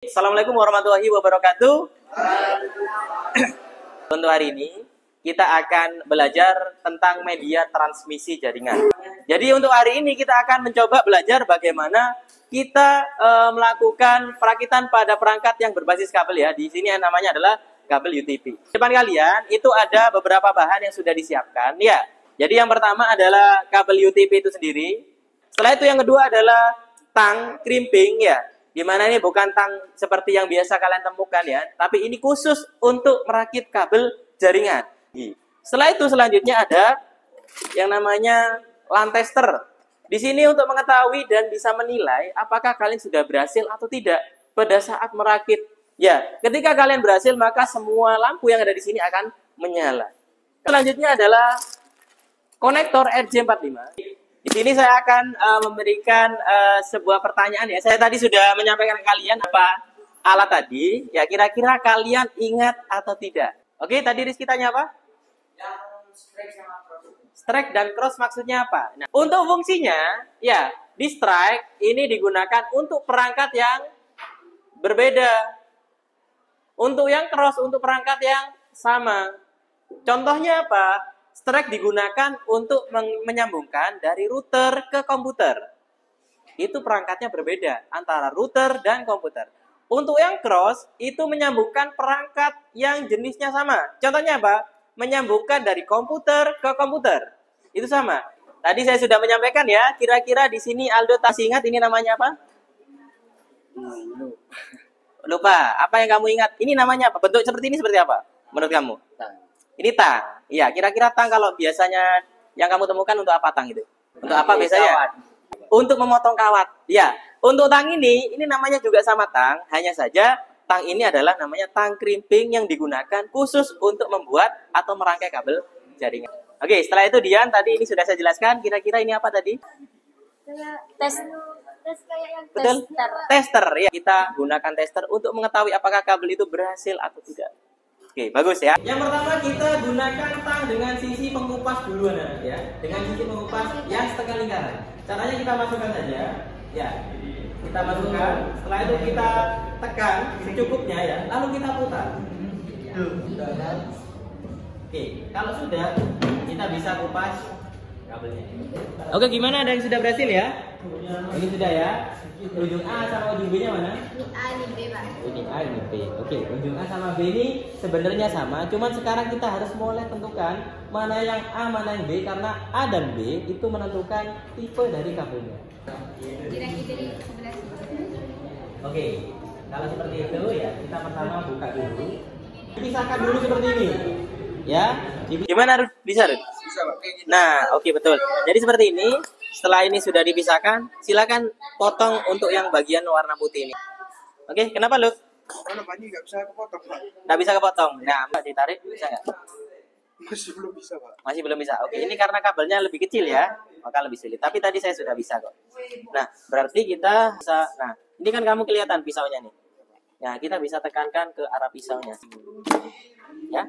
Assalamualaikum warahmatullahi wabarakatuh. Untuk hari ini kita akan belajar tentang media transmisi jaringan. Jadi untuk hari ini kita akan mencoba belajar bagaimana kita melakukan perakitan pada perangkat yang berbasis kabel ya. Di sini namanya adalah kabel UTP. Di depan kalian itu ada beberapa bahan yang sudah disiapkan ya. Jadi yang pertama adalah kabel UTP itu sendiri. Setelah itu yang kedua adalah tang crimping ya. Dimana ini bukan tang seperti yang biasa kalian temukan ya, tapi ini khusus untuk merakit kabel jaringan. Setelah itu selanjutnya ada yang namanya LAN tester. Di sini untuk mengetahui dan bisa menilai apakah kalian sudah berhasil atau tidak pada saat merakit. Ya, ketika kalian berhasil maka semua lampu yang ada di sini akan menyala. Selanjutnya adalah konektor RJ45. Di sini saya akan memberikan sebuah pertanyaan ya. Saya tadi sudah menyampaikan ke kalian apa alat tadi. Ya, kira-kira kalian ingat atau tidak? Oke, tadi Rizky tanya apa? Strike dan cross maksudnya apa? Nah, untuk fungsinya, ya, di strike ini digunakan untuk perangkat yang berbeda. Untuk yang cross, untuk perangkat yang sama. Contohnya apa? Strike digunakan untuk menyambungkan dari router ke komputer. Itu perangkatnya berbeda antara router dan komputer. Untuk yang cross, itu menyambungkan perangkat yang jenisnya sama. Contohnya apa? Menyambungkan dari komputer ke komputer. Itu sama. Tadi saya sudah menyampaikan ya, kira-kira di sini Aldo tak ingat ini namanya apa? Lupa. Apa yang kamu ingat? Ini namanya apa? Bentuk seperti ini seperti apa? Menurut kamu? Ini tang. Iya, kira-kira tang kalau biasanya yang kamu temukan untuk apa tang itu? Untuk apa biasanya? Kawat. Untuk memotong kawat. Iya. Untuk tang ini namanya juga sama tang, hanya saja tang ini adalah namanya tang crimping yang digunakan khusus untuk membuat atau merangkai kabel jaringan. Oke, setelah itu Dian tadi ini sudah saya jelaskan, kira-kira ini apa tadi? Tes kayak yang Betul? tester. Tester ya. Kita gunakan tester untuk mengetahui apakah kabel itu berhasil atau tidak. Oke, bagus ya. Yang pertama kita gunakan tang dengan sisi pengupas dulu ya. Dengan sisi pengupas yang setengah lingkaran. Caranya kita masukkan saja. Ya. Kita masukkan. Setelah itu kita tekan secukupnya ya. Lalu kita putar. Oke, kalau sudah kita bisa kupas kabelnya. Oke, gimana? Ada yang sudah berhasil ya? Ini sudah ya. Ujung A sama ujung B-nya mana? Ini A, ini B, Pak. Ini A, ini B. Oke, ujung A sama B ini sebenarnya sama. Cuman sekarang kita harus mulai tentukan mana yang A, mana yang B. Karena A dan B itu menentukan tipe dari kabelnya. Kira-kira di sebelah sini. Oke, kalau seperti itu ya kita pertama buka dulu. Dipisahkan dulu seperti ini. Ya, gimana Rud? Bisa Rud? Bisa, Pak. Nah, oke betul. Jadi seperti ini. Setelah ini sudah dipisahkan, silakan potong untuk yang bagian warna putih ini. Oke, kenapa Luk? Karena banyak nggak bisa kepotong, Pak. Nggak bisa kepotong. Nah, Mbak ditarik bisa nggak? Masih belum bisa, Pak. Masih belum bisa. Oke, ini karena kabelnya lebih kecil ya, maka lebih sulit. Tapi tadi saya sudah bisa kok. Nah, berarti kita bisa. Nah, ini kan kamu kelihatan pisaunya nih. Ya, kita bisa tekankan ke arah pisaunya. Ya,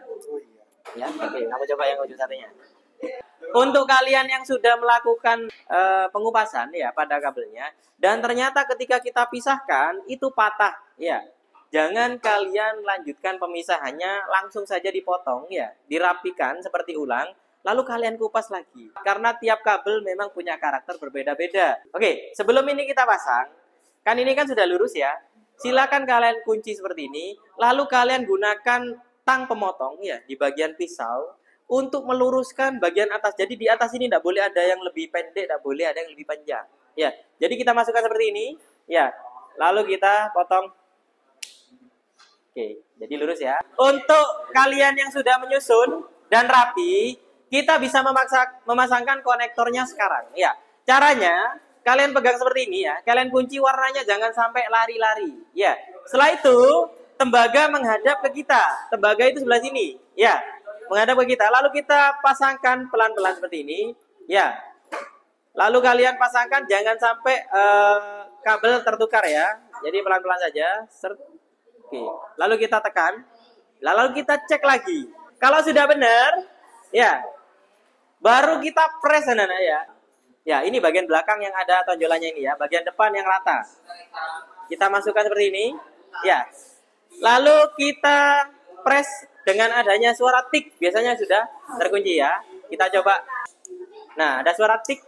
ya. Oke, kamu coba yang ujung satunya. Untuk kalian yang sudah melakukan pengupasan ya pada kabelnya dan ternyata ketika kita pisahkan itu patah ya, jangan kalian lanjutkan pemisahannya, langsung saja dipotong ya, dirapikan seperti ulang lalu kalian kupas lagi karena tiap kabel memang punya karakter berbeda-beda. Oke, sebelum ini kita pasang, kan ini kan sudah lurus ya, silakan kalian kunci seperti ini lalu kalian gunakan tang pemotong ya di bagian pisau untuk meluruskan bagian atas. Jadi di atas ini tidak boleh ada yang lebih pendek, tidak boleh ada yang lebih panjang. Ya, jadi kita masukkan seperti ini. Ya, lalu kita potong. Oke, jadi lurus ya. Untuk kalian yang sudah menyusun dan rapi, kita bisa memasangkan konektornya sekarang. Ya, caranya kalian pegang seperti ini ya. Kalian kunci warnanya jangan sampai lari-lari. Ya, setelah itu tembaga menghadap ke kita. Tembaga itu sebelah sini. Ya. Menghadap ke kita, lalu kita pasangkan pelan-pelan seperti ini, ya. Lalu kalian pasangkan, jangan sampai kabel tertukar ya. Jadi pelan-pelan saja. Oke. Lalu kita tekan, lalu kita cek lagi. Kalau sudah benar, ya, baru kita press anak-anak ya. Ya, ini bagian belakang yang ada tonjolannya ini ya, bagian depan yang rata. Kita masukkan seperti ini. Ya. Lalu kita press dengan adanya suara tik. Biasanya sudah terkunci ya. Kita coba. Nah, ada suara tik.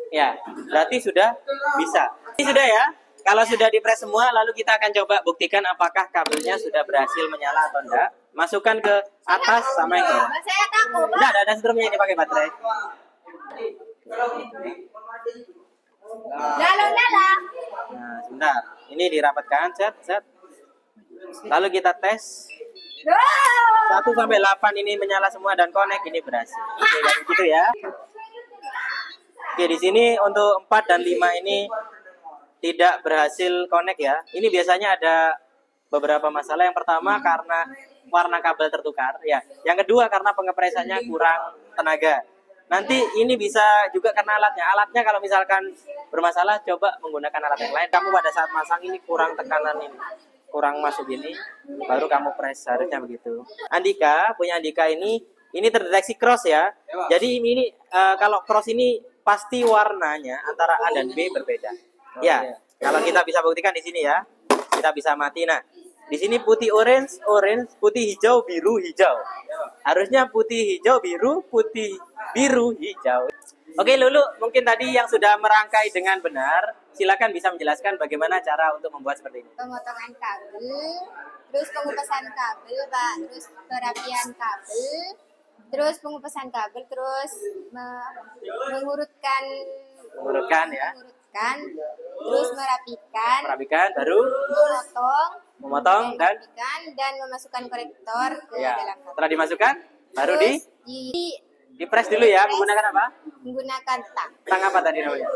Ya, berarti sudah bisa. Ini sudah ya. Kalau sudah di-press semua, lalu kita akan coba buktikan apakah kabelnya sudah berhasil menyala atau enggak. Masukkan ke atas sama yang bawah. Saya takut. Enggak, ada strumnya ini pakai baterai. Lalu nyala. Nah, sebentar. Ini dirapatkan, set. Lalu kita tes. 1 sampai 8 ini menyala semua dan connect, ini berhasil. Oke, kayak gitu ya. Oke, di sini untuk 4 dan 5 ini tidak berhasil connect ya. Ini biasanya ada beberapa masalah. Yang pertama karena warna kabel tertukar ya. Yang kedua karena pengepresannya kurang tenaga. Nanti ini bisa juga karena alatnya. Alatnya kalau misalkan bermasalah, coba menggunakan alat yang lain. Kamu pada saat masang ini kurang tekanan ini, kurang masuk ini, baru kamu press, harusnya begitu. Andika, punya Andika ini terdeteksi cross ya. Jadi ini kalau cross ini pasti warnanya antara A dan B berbeda. Ya, kalau kita bisa buktikan di sini ya, kita bisa mati. Nah, di sini putih orange, putih hijau, biru, hijau. Harusnya putih hijau, biru, putih biru, hijau. Oke, Lulu, mungkin tadi yang sudah merangkai dengan benar, silakan bisa menjelaskan bagaimana cara untuk membuat seperti ini. Pemotongan kabel, terus pengupasan kabel, Pak, terus perapian kabel, terus pengupasan kabel, terus mengurutkan Ya. Terus merapikan, baru memotong dan merapikan, dan memasukkan korektor ke ya. dalam kabel. Setelah dimasukkan, baru Terus di press dulu ya, menggunakan apa? menggunakan tang Apa tadi namanya?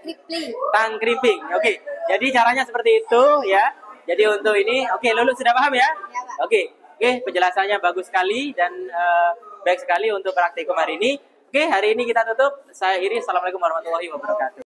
crippling. Tang crimping. Oke. Jadi caranya seperti itu ya. Jadi untuk ini, oke, Lulu sudah paham ya? Ya, Pak. Oke, penjelasannya bagus sekali dan baik sekali untuk praktikum hari ini. Oke, hari ini kita tutup. Saya Iris. Assalamualaikum warahmatullahi wabarakatuh.